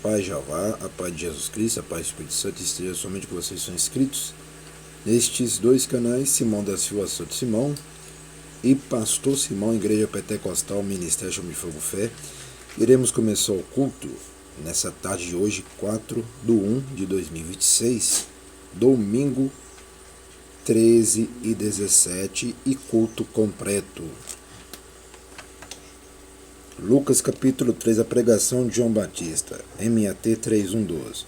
paz de Jeová, a paz de Jesus Cristo, a paz do Espírito Santo esteja somente que vocês são inscritos nestes dois canais, Simão da Silva Souto Simão e Pastor Simão, Igreja Pentecostal, Ministério Chama de Fogo Fé. Iremos começar o culto nessa tarde de hoje, 4/1/2026, domingo 13h17 e culto completo. Lucas capítulo 3, a pregação de João Batista, MAT 3:1-12.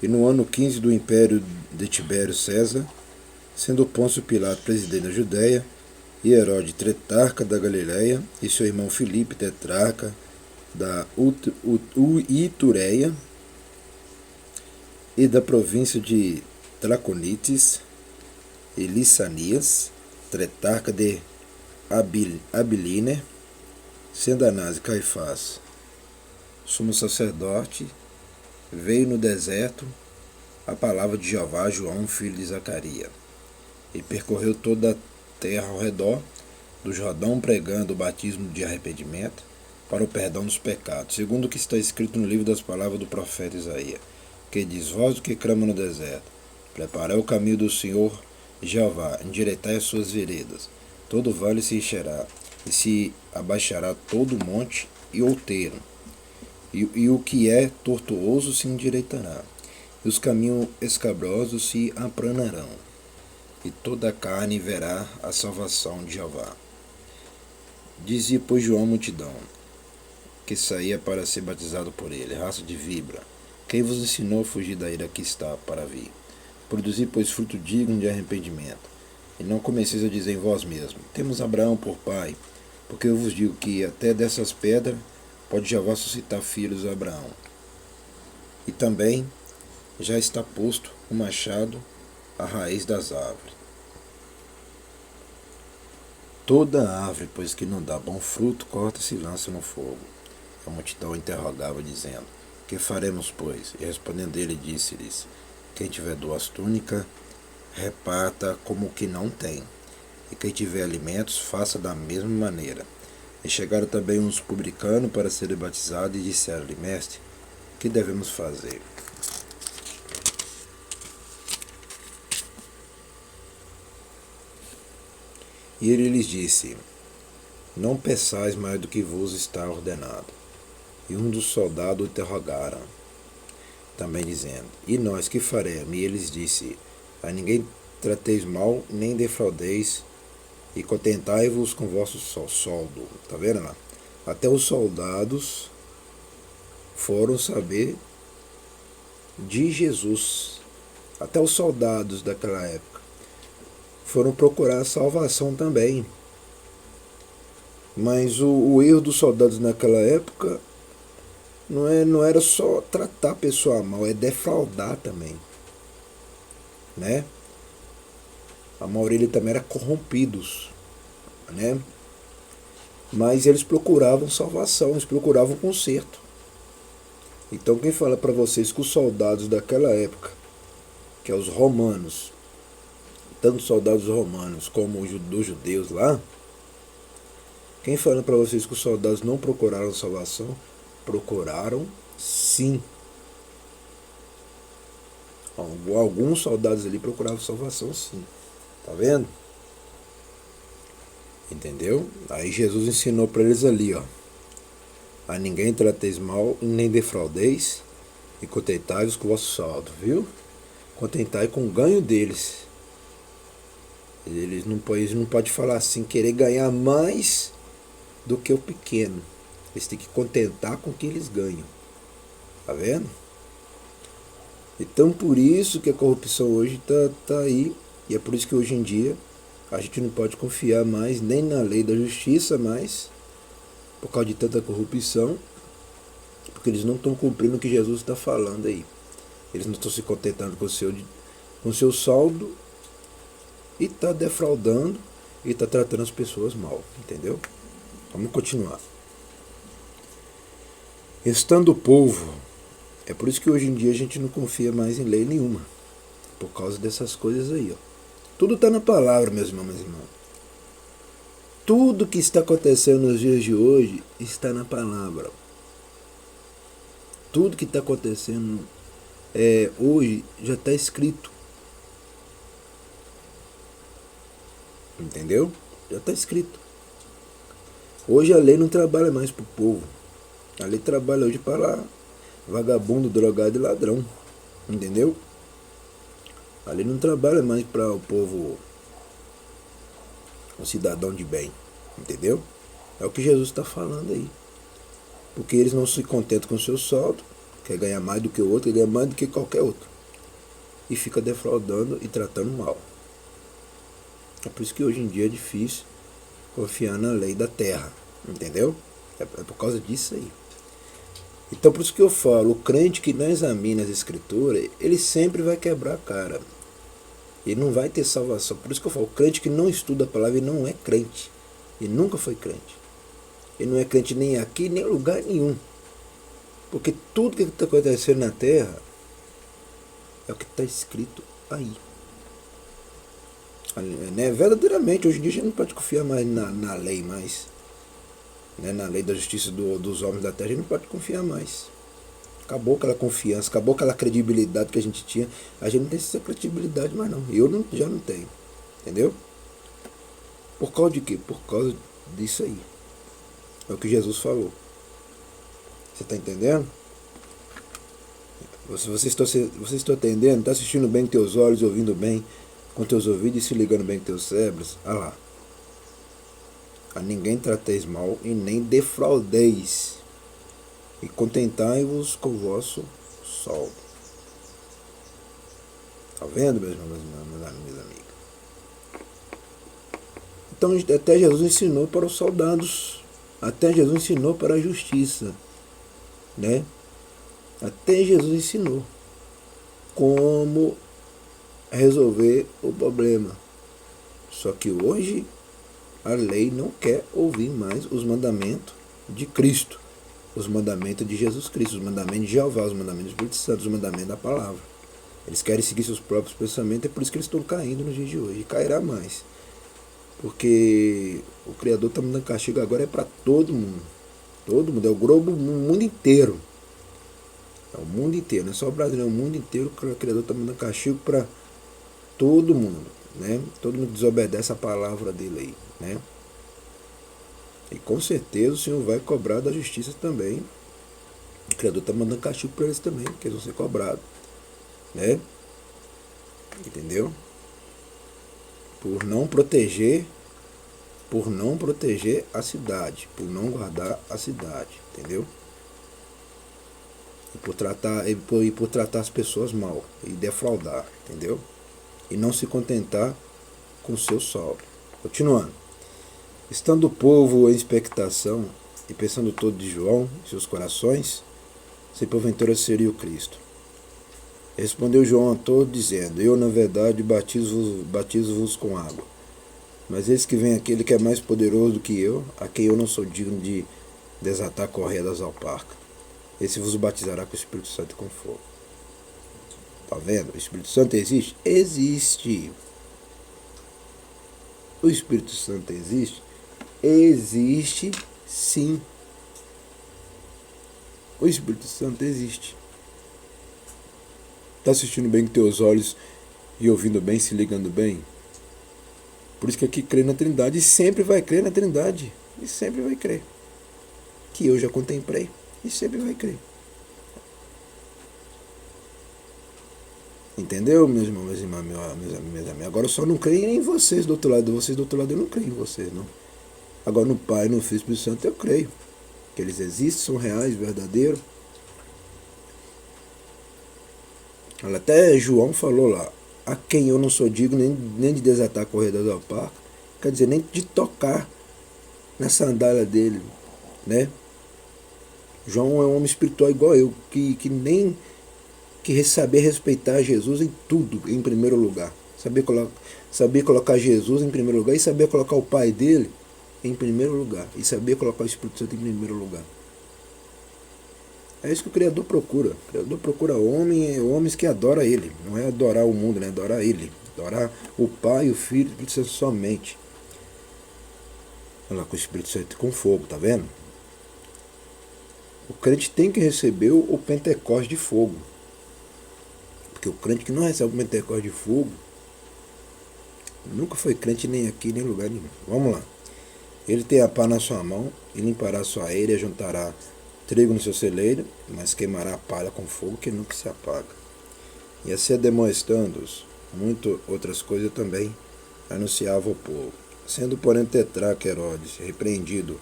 E no ano 15 do império de Tibério César, sendo Pôncio Pilato presidente da Judéia, e Herodes tetrarca da Galiléia, e seu irmão Filipe tetrarca da Itureia e da província de Traconites, e Lissanias, tetrarca de Abiline, sendo Anás e Caifás sumo sacerdote, veio no deserto a palavra de Jeová a João, filho de Zacarias, e percorreu toda a terra ao redor do Jordão, pregando o batismo de arrependimento para o perdão dos pecados, segundo o que está escrito no livro das palavras do profeta Isaías, que diz: vós o que clama no deserto, preparai o caminho do Senhor Jeová, endireitai as suas veredas, todo vale se encherá, e se abaixará todo monte e outeiro, e o que é tortuoso se endireitará, e os caminhos escabrosos se aplanarão, e toda a carne verá a salvação de Jeová. Dizia, pois, João à multidão, que saía para ser batizado por ele: raça de víbora, quem vos ensinou a fugir da ira que está para vir? Produzi, pois, fruto digno de arrependimento, e não comeceis a dizer em vós mesmos: temos Abraão por pai, porque eu vos digo que até dessas pedras pode Jeová suscitar filhos a Abraão. E também já está posto o machado à raiz das árvores. Toda árvore, pois, que não dá bom fruto, corta-se e lança no fogo. A multidão interrogava, dizendo: que faremos, pois? E respondendo ele, disse-lhes: quem tiver 2 túnicas, reparta como o que não tem, e quem tiver alimentos, faça da mesma maneira. E chegaram também uns publicanos para serem batizados, e disseram-lhe: mestre, que devemos fazer? E ele lhes disse: não peçais mais do que vos está ordenado. E um dos soldados o interrogaram, também dizendo: e nós que faremos? E eles disse: a ninguém trateis mal, nem defraudeis, e contentai-vos com vosso soldo. Está vendo lá? Até os soldados foram saber de Jesus. Até os soldados daquela época foram procurar a salvação também. Mas o erro dos soldados naquela época não era só tratar a pessoa mal, é defraudar também, né? A maioria também era corrompidos, né? Mas eles procuravam salvação, eles procuravam conserto. Então quem fala para vocês que os soldados daquela época, que é os romanos, tanto soldados romanos como os judeus lá, quem fala para vocês que os soldados não procuraram salvação? Procuraram sim. Alguns soldados ali procuravam salvação sim. Tá vendo? Entendeu? Aí Jesus ensinou para eles ali, ó: a ninguém trateis mal, nem defraudeis, e contentai-vos com o vosso saldo, viu? Contentai com o ganho deles. Eles não podem falar assim, querer ganhar mais do que o pequeno. Eles têm que contentar com o que eles ganham. Tá vendo? Então por isso que a corrupção hoje tá aí. E é por isso que hoje em dia a gente não pode confiar mais nem na lei da justiça mais, por causa de tanta corrupção, porque eles não estão cumprindo o que Jesus está falando aí. Eles não estão se contentando com o seu saldo, e está defraudando, e está tratando as pessoas mal, entendeu? Vamos continuar. Estando o povo, é por isso que hoje em dia a gente não confia mais em lei nenhuma, por causa dessas coisas aí, ó. Tudo está na palavra, meus irmãos, minhas irmãs. Tudo que está acontecendo nos dias de hoje está na palavra. Tudo que está acontecendo hoje já está escrito. Entendeu? Já está escrito. Hoje a lei não trabalha mais para o povo. A lei trabalha hoje para vagabundo, drogado e ladrão. Entendeu? A lei não trabalha mais para o povo, um cidadão de bem. Entendeu? É o que Jesus está falando aí. Porque eles não se contentam com o seu saldo, quer ganhar mais do que o outro, quer ganhar mais do que qualquer outro. E fica defraudando e tratando mal. É por isso que hoje em dia é difícil confiar na lei da terra. Entendeu? É por causa disso aí. Então por isso que eu falo, o crente que não examina as escrituras, ele sempre vai quebrar a cara. Ele não vai ter salvação. Por isso que eu falo, o crente que não estuda a palavra, ele não é crente. Ele nunca foi crente. Ele não é crente nem aqui, nem em lugar nenhum. Porque tudo que está acontecendo na terra é o que está escrito aí. Né? Verdadeiramente, hoje em dia a gente não pode confiar mais na lei mais. Né? Na lei da justiça dos homens da terra, a gente não pode confiar mais. Acabou aquela confiança, acabou aquela credibilidade que a gente tinha. A gente não tem essa credibilidade mais não. Eu não, já não tenho. Entendeu? Por causa de quê? Por causa disso aí. É o que Jesus falou. Você está entendendo? Você está entendendo? Está assistindo bem com teus olhos, ouvindo bem com teus ouvidos e se ligando bem com teus cérebros? Ah lá. A ninguém trateis mal e nem defraudeis. E contentai-vos com o vosso sol. Está vendo, meus amigos? Então até Jesus ensinou para os soldados. Até Jesus ensinou para a justiça. Né? Até Jesus ensinou como resolver o problema. Só que hoje a lei não quer ouvir mais os mandamentos de Cristo, os mandamentos de Jesus Cristo, os mandamentos de Jeová, os mandamentos do Espírito Santo, os mandamentos da palavra. Eles querem seguir seus próprios pensamentos, é por isso que eles estão caindo nos dias de hoje. E cairá mais. Porque o Criador está mandando castigo agora é para todo mundo. Todo mundo, é o globo, o mundo inteiro. É o mundo inteiro, não é só o Brasil, é o mundo inteiro que o Criador está mandando castigo para todo mundo. Né? Todo mundo desobedece a palavra dele aí. Né? E com certeza o Senhor vai cobrar da justiça também. O Criador está mandando castigo para eles também, porque eles vão ser cobrados. Né? Entendeu? Por não proteger a cidade, por não guardar a cidade, entendeu? E por tratar as pessoas mal e defraudar, entendeu? E não se contentar com o seu saldo. Continuando. Estando o povo em expectação e pensando todo de João em seus corações, se porventura seria o Cristo. Respondeu João a todos, dizendo: Eu, na verdade, batizo-vos com água. Mas eis que vem aquele que é mais poderoso do que eu, a quem eu não sou digno de desatar a correia das alparcas. Esse vos batizará com o Espírito Santo e com fogo. Está vendo? O Espírito Santo existe? Existe. O Espírito Santo existe? Existe sim. O Espírito Santo existe. Está assistindo bem com teus olhos e ouvindo bem, se ligando bem? Por isso que aqui crê na Trindade e sempre vai crer na Trindade. E sempre vai crer. Que eu já contemplei e sempre vai crer. Entendeu, meus irmãos, meus amigos? Agora eu só não creio em vocês do outro lado. Vocês do outro lado eu não creio em vocês, não. Agora no Pai, no Filho e no Espírito Santo eu creio. Que eles existem, são reais, verdadeiros. Até João falou lá: a quem eu não sou digno nem de desatar a correia das alparcas, quer dizer, nem de tocar na sandália dele, né? João é um homem espiritual igual eu, que saber respeitar Jesus em tudo, em primeiro lugar. Saber colocar Jesus em primeiro lugar e saber colocar o Pai dele em primeiro lugar. E saber colocar o Espírito Santo em primeiro lugar. É isso que o Criador procura. O Criador procura homens que adoram Ele. Não é adorar o mundo, né? Adorar Ele. Adorar o Pai, o Filho e o Espírito Santo somente. Olha lá, com o Espírito Santo com fogo, tá vendo? O crente tem que receber o Pentecoste de fogo. Porque o crente que não recebe o Pentecoste de fogo nunca foi crente nem aqui, nem em lugar nenhum. Vamos lá. Ele tem a pá na sua mão, e limpará a sua eira, e juntará trigo no seu celeiro, mas queimará a palha com fogo que nunca se apaga. E assim demonstrando-os, muitas outras coisas também anunciava ao povo. Sendo, porém, Tetrarca Herodes repreendido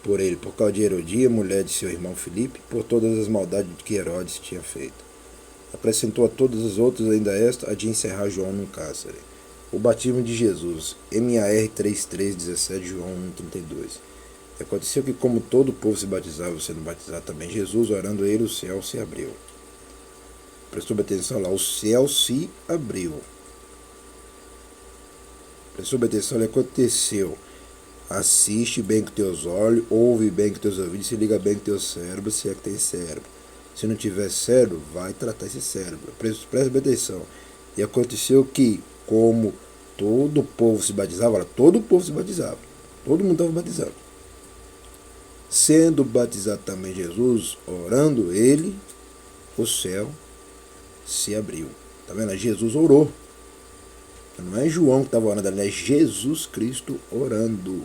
por ele por causa de Herodia, mulher de seu irmão Filipe, por todas as maldades que Herodes tinha feito. Acrescentou a todas as outras ainda esta, a de encerrar João num cárcere. O batismo de Jesus, MAR 3:3:17, João 1:32. Aconteceu que, como todo o povo se batizava, sendo batizado também Jesus, orando ele, o céu se abriu. Prestou atenção lá, o céu se abriu. Prestou atenção, olha, aconteceu. Assiste bem com teus olhos, ouve bem com teus ouvidos, se liga bem com teu cérebro, se é que tem cérebro. Se não tiver cérebro, vai tratar esse cérebro. Presta atenção. E aconteceu que, como todo o povo se batizava, olha, todo o povo se batizava, todo mundo estava batizado. Sendo batizado também Jesus, orando ele, o céu se abriu. Tá vendo? Jesus orou. Não é João que estava orando, é Jesus Cristo orando.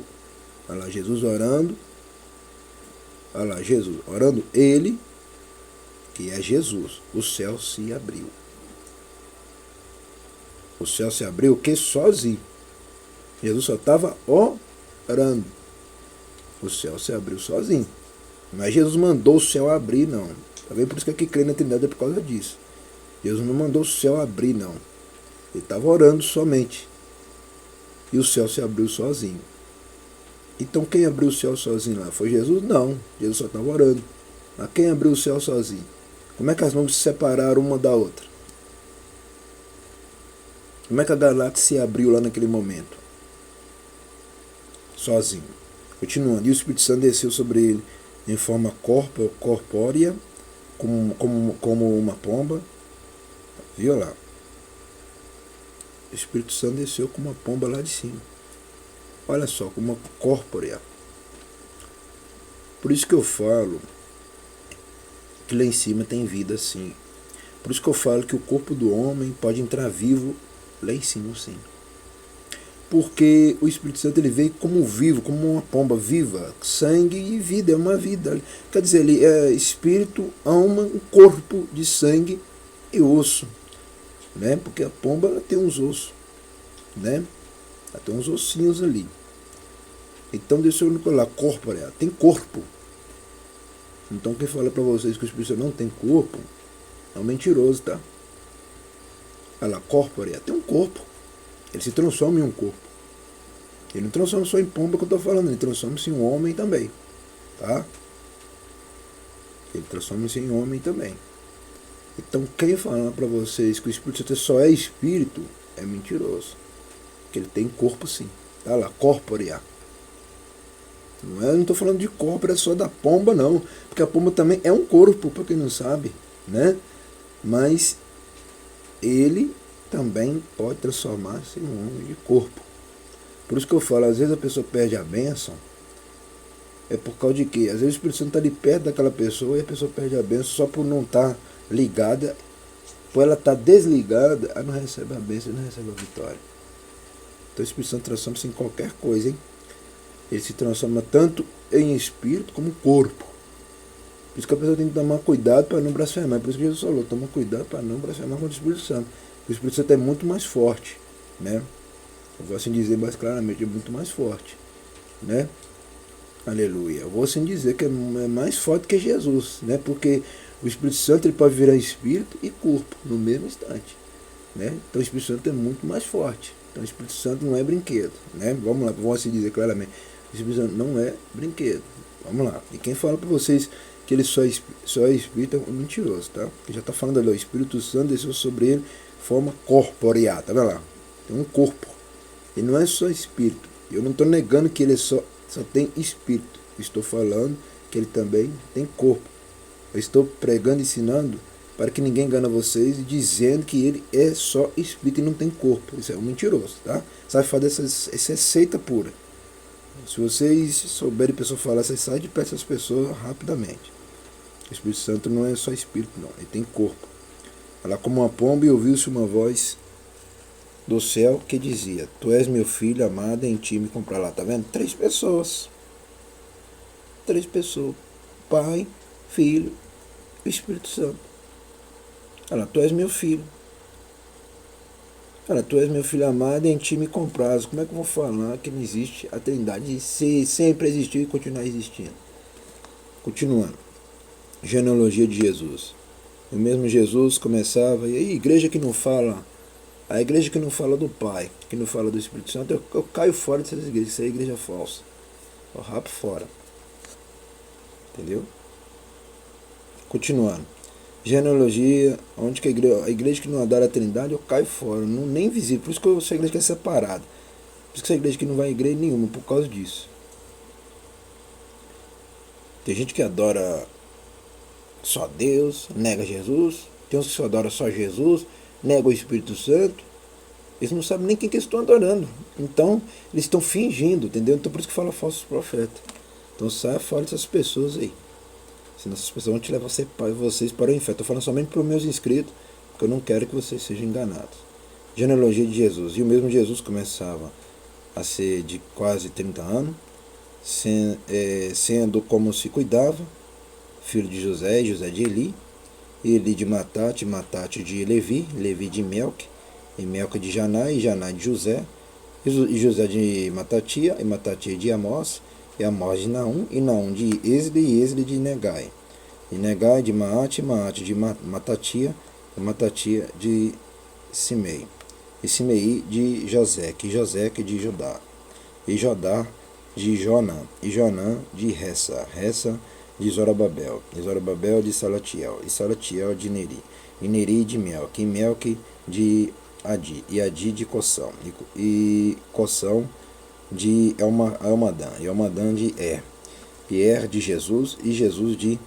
Olha lá, Jesus orando. Olha lá, Jesus orando, ele, que é Jesus, o céu se abriu. O céu se abriu, o que? Sozinho. Jesus só estava orando. O céu se abriu sozinho. Mas Jesus mandou o céu abrir, não. Tá vendo? Por isso que aqui crê na Trindade é por causa disso. Jesus não mandou o céu abrir, não. Ele estava orando somente. E o céu se abriu sozinho. Então quem abriu o céu sozinho lá? Foi Jesus? Não. Jesus só estava orando. Mas quem abriu o céu sozinho? Como é que as mãos se separaram uma da outra? Como é que a galáxia se abriu lá naquele momento? Sozinho. Continuando. E o Espírito Santo desceu sobre ele em forma corpórea, como uma pomba. Viu lá? O Espírito Santo desceu como uma pomba lá de cima. Olha só, como uma corpórea. Por isso que eu falo que lá em cima tem vida sim. Por isso que eu falo que o corpo do homem pode entrar vivo lá em cima sim. Porque o Espírito Santo ele veio como vivo, como uma pomba viva, sangue e vida, é uma vida. Quer dizer, ele é espírito, alma, um corpo de sangue e osso. Né? Porque a pomba ela tem uns ossos. Né? Ela tem uns ossinhos ali. Então deixa eu falar, corpórea, tem corpo. Então quem fala para vocês que o Espírito Santo não tem corpo é um mentiroso, tá? Olha lá, corpórea, tem um corpo. Ele se transforma em um corpo. Ele não transforma só em pomba que eu estou falando, ele transforma-se em um homem também. Tá? Ele transforma-se em homem também. Então quem fala para vocês que o Espírito Santo só é espírito é mentiroso. Porque ele tem corpo sim. Tá lá, corpórea. Não estou falando de corpo, é só da pomba não. Porque a pomba também é um corpo, para quem não sabe. Né? Mas ele também pode transformar-se em um homem de corpo. Por isso que eu falo, às vezes a pessoa perde a bênção, é por causa de quê? Às vezes o Espírito Santo está ali perto daquela pessoa e a pessoa perde a bênção só por não estar ligada, por ela estar desligada, ela não recebe a bênção, não recebe a vitória. Então o Espírito Santo transforma-se em qualquer coisa, hein? Ele se transforma tanto em espírito como em corpo. Por isso que a pessoa tem que tomar cuidado para não blasfemar. Por isso que Jesus falou, toma cuidado para não blasfemar contra o Espírito Santo. O Espírito Santo é muito mais forte, né? Eu vou assim dizer mais claramente, é muito mais forte, né? Aleluia. Eu vou assim dizer que é mais forte que Jesus, né? Porque o Espírito Santo ele pode virar espírito e corpo no mesmo instante, né? Então o Espírito Santo é muito mais forte. Então o Espírito Santo não é brinquedo, né? Vamos lá, vamos assim dizer claramente. O Espírito Santo não é brinquedo. Vamos lá. E quem fala para vocês que ele só é espírito é um mentiroso, tá? Porque já está falando ali, o Espírito Santo desceu sobre ele forma corpórea, tá vendo lá? Tem um corpo. Ele não é só espírito. Eu não estou negando que ele só tem espírito. Estou falando que ele também tem corpo. Eu estou pregando e ensinando para que ninguém engane vocês dizendo que ele é só espírito e não tem corpo. Isso é um mentiroso, tá? Sabe fazer essa é seita pura. Se vocês souberem pessoa falar, vocês saem de perto dessas pessoas rapidamente. O Espírito Santo não é só espírito, não. Ele tem corpo. Ela como uma pomba e ouviu-se uma voz do céu que dizia: Tu és meu filho amado, em ti me comprará. Tá vendo? 3 pessoas. 3 pessoas. Pai, Filho e Espírito Santo. Ela, tu és meu filho. Ela, tu és meu filho amado, em ti me compraz. Como é que eu vou falar que não existe a Trindade se sempre existiu e continuar existindo? Continuando. Genealogia de Jesus. O mesmo Jesus começava, e aí, igreja que não fala, a igreja que não fala do Pai, que não fala do Espírito Santo, eu caio fora dessas igrejas, isso é igreja falsa. Eu rapo fora. Entendeu? Continuando. Genealogia, onde que a igreja que não adora a Trindade, eu caio fora, não, nem visível. Por isso que essa igreja que é separada. Por isso que essa igreja que não vai à igreja nenhuma, por causa disso. Tem gente que adora só Deus, nega Jesus. Tem uns que só adoram só Jesus, nega o Espírito Santo. Eles não sabem nem quem que eles estão adorando. Então, eles estão fingindo, entendeu? Então por isso que fala falsos profetas. Então saia fora dessas pessoas aí. Senão essas pessoas vão te levar vocês para o inferno. Estou falando somente para os meus inscritos, porque eu não quero que vocês sejam enganados. Genealogia de Jesus. E o mesmo Jesus começava a ser de quase 30 anos, sendo como se cuidava, filho de José, José de Eli, Eli de Matate, Matate de Levi, Levi de Melque, e Melque de Janá, e Janá de José, e José de Matatia, e Matatia de Amós, e Amós de Naum, e Naum de Esli, e Esli de Negai, e Negai de Maate, Maate de Matatia, e Matatia de Simei, e Simei de Joseque, e Joseque de Judá, e Jodá de Jonã, e Jonã de Ressa, Ressa de Zorobabel, e Zorobabel de Salatiel, e Salatiel de Neri, e Neri de Melque, e Melque de Adi, e Adi de Coção, e Coção de Elmadã, e Elmadã de e de Jesus, e Jesus de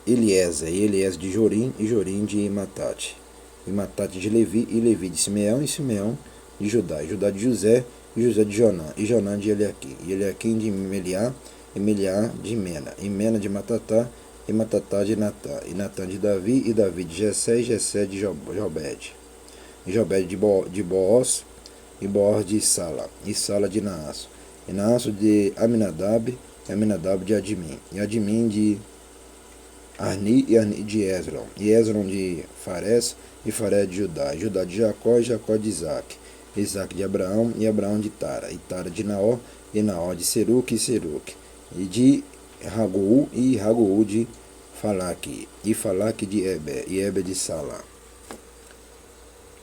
Eliezer, e Eliezer de Jorim, e Jorim de Matate, e Matate de Levi, e Levi de Simeão, e Simeão de Judá, e Judá de José, e José de Jonã, e Jonã de Eliaquim, e Eliaquim de Meliá, e Meliá de Mena, e Mena de Matatá, e Matatá de Natã, e Natã de Davi, e Davi de Jessé, e Jessé de Jobed, e Jobed de Boaz, e Boaz de Sala, e Sala de Naasso, e Naasso de Aminadab, e Aminadab de Admin, e Admin de Arni, e Arni de Esron, e Esron de Fares, e Fares de Judá, e Judá de Jacó, e Jacó de Isaac, Isaac de Abraão, e Abraão de Tara, e Tara de Naó, e Naó de Seruque, e Seruque, e de Raguu, e Raguu de Falaque, e Falaque de Eber, e Eber de Sala,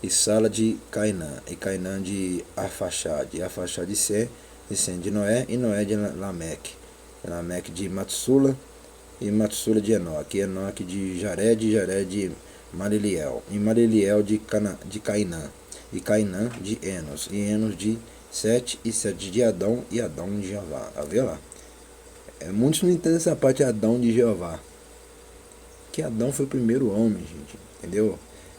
e Sala de Cainã, e Cainã de Arfaxade, e Arfaxade de Sé, e Sem de Noé, e Noé de Lameque, e Lameque de Matsula, e Matsula de Enoque, e Enoque de Jared, e Jared de Maliliel, e Maliliel de Cainã, e Cainã de Enos, e Enos de Sete, e Sete de Adão, e Adão de Jeová. Tá vendo lá? Muitos não entendem essa parte de Adão de Jeová. Que Adão foi o primeiro homem, gente. Entendeu?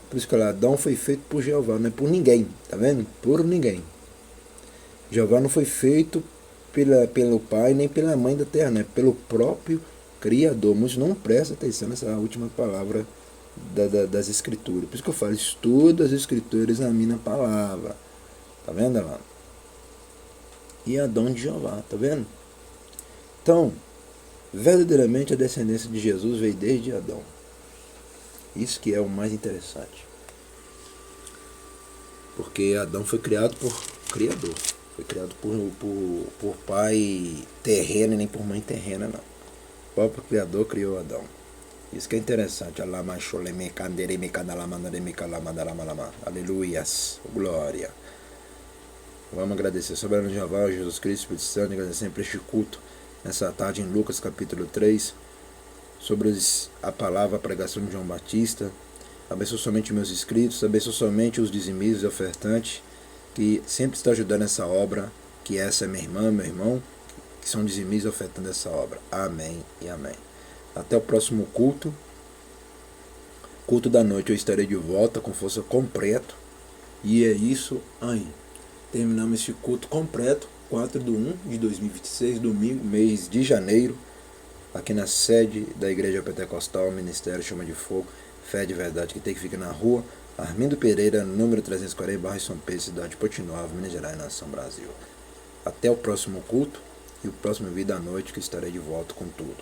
Por isso que Adão foi feito por Jeová, não é por ninguém. Tá vendo? Por ninguém. Jeová não foi feito pelo pai nem pela mãe da terra, né? Pelo próprio Criador. Muitos não prestam atenção nessa última palavra das Escrituras. Por isso que eu falo, estuda as Escrituras, examina a palavra. Tá vendo lá? E Adão de Jeová, tá vendo? Então, verdadeiramente a descendência de Jesus veio desde Adão. Isso que é o mais interessante. Porque Adão foi criado por Criador. Foi criado por pai terreno e nem por mãe terrena, não. O próprio Criador criou Adão. Isso que é interessante. Aleluias. Glória. Vamos agradecer soberano Jeová, Jesus Cristo, Espírito Santo, agradecer sempre este culto nessa tarde em Lucas capítulo 3, sobre a palavra, a pregação de João Batista. Abençoe somente meus inscritos, abençoe somente os dizimistas e ofertantes, que sempre estão ajudando essa obra, que essa é minha irmã, meu irmão, que são dizimistas e ofertantes dessa obra. Amém e amém. Até o próximo culto. Culto da noite eu estarei de volta com força completa. E é isso aí. Terminamos este culto completo, 4/1/2026, domingo, mês de janeiro. aqui na sede da Igreja Pentecostal, Ministério Chama de Fogo, Fé de Verdade, que fica na rua Armindo Pereira, número 340, bairro São Pedro, cidade de Potinova, Minas Gerais, nação Brasil. Até o próximo culto e o próximo vídeo da noite, que estarei de volta com tudo.